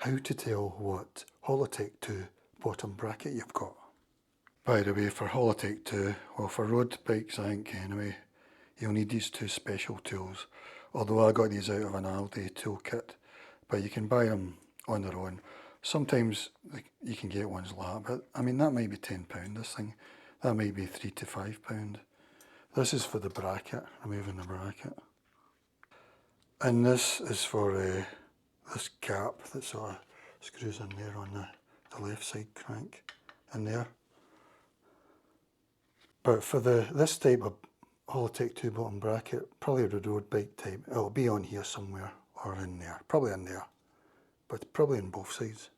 how to tell what Hollowtech 2 bottom bracket you've got. By the way, for Hollowtech 2, well, for road bikes I think anyway, you'll need these two special tools. Although I got these out of an Aldi toolkit, but you can buy them on their own. Sometimes you can get ones like that, but I mean that might be £10 this thing. That might be £3 to £5. This is for the bracket, removing the bracket. And this is for this cap that sort of screws in there on the left side crank in there. But for this type of Hollowtech 2 bottom bracket, probably the road bike type, it'll be on here somewhere or in there, probably in there, but probably on both sides.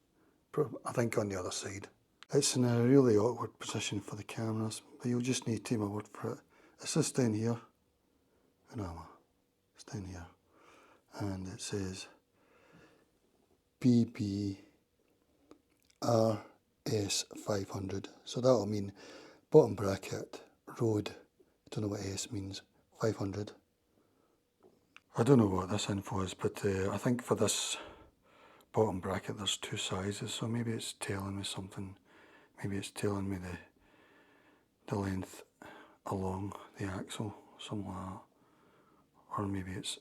I think on the other side. It's in a really awkward position for the cameras, but you'll just need to take my word for it. It's this down here, no, it's down here, and it says BBRS500, so that'll mean bottom bracket, road, I don't know what S means, 500. I don't know what this info is, but I think for this bottom bracket there's two sizes, so maybe it's telling me something. Maybe it's telling me the length along the axle, something like that. Or maybe it's,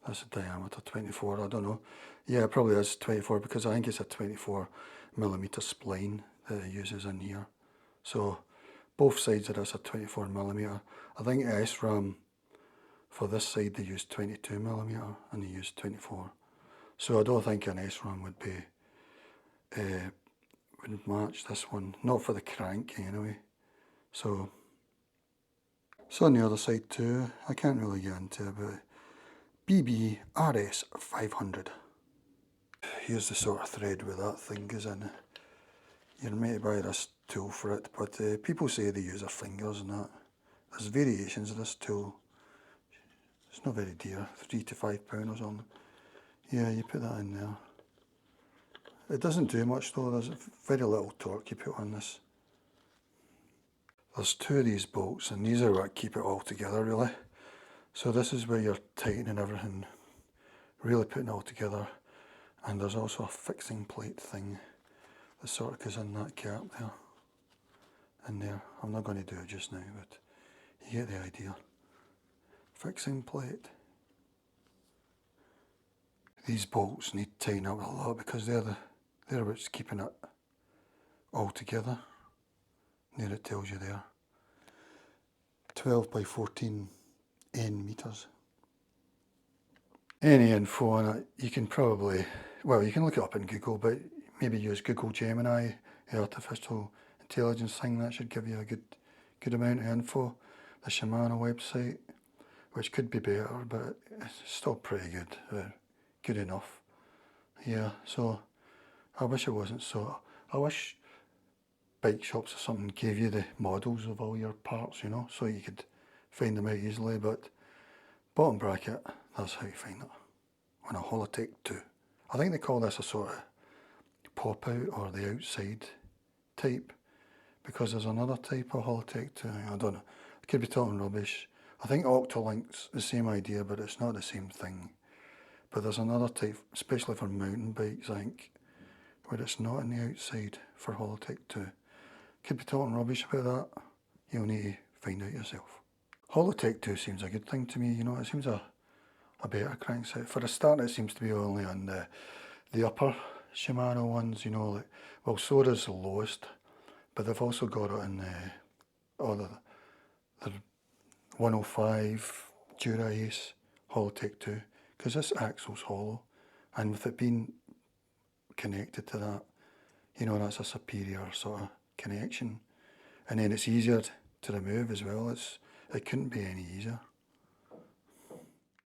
that's a diameter 24, I don't know. Yeah, it probably is 24 because I think it's a 24mm spline that it uses in here. So both sides of this are 24mm. I think SRAM for this side they use 22mm and they use 24. So I don't think an SRAM would be wouldn't match this one, not for the crank anyway. So on the other side too, I can't really get into it, but BBRS500. Here's the sort of thread where that thing goes in. You're meant to buy this tool for it, but people say they use their fingers and that. There's variations of this tool. It's not very dear, £3 to £5 or something. Yeah, you put that in there. It doesn't do much though, there's very little torque you put on this. There's two of these bolts and these are what keep it all together really. So this is where you're tightening everything, really putting it all together. And there's also a fixing plate thing that sort of goes in that gap there. In there. I'm not going to do it just now, but you get the idea. Fixing plate. These bolts need to tighten up a lot because they're what's keeping it all together. There it tells you there. 12 by 14 N meters. Any info on it, you can probably, well, you can look it up in Google, but maybe use Google Gemini, the artificial intelligence thing. That should give you a good amount of info. The Shimano website, which could be better, but it's still pretty good, good enough. Yeah, so I wish it wasn't so. I wish bike shops or something gave you the models of all your parts, you know, so you could find them out easily, but bottom bracket, that's how you find it on a Hollowtech 2. I think they call this a sort of pop out or the outside type, because there's another type of Hollowtech 2, I don't know, I could be talking rubbish. I think Octolink's the same idea, but it's not the same thing. But there's another type, especially for mountain bikes, I think, where it's not on the outside for Hollowtech 2. Could be talking rubbish about that. You'll need to find out yourself. Hollowtech 2 seems a good thing to me, you know, it seems a better crankset. For a start, it seems to be only on the upper Shimano ones, you know, like, well, so does the lowest, but they've also got it in the 105 Dura Ace Hollowtech 2, because this axle's hollow, and with it being connected to that, you know, that's a superior sort of connection, and then it's easier to remove as well. It couldn't be any easier.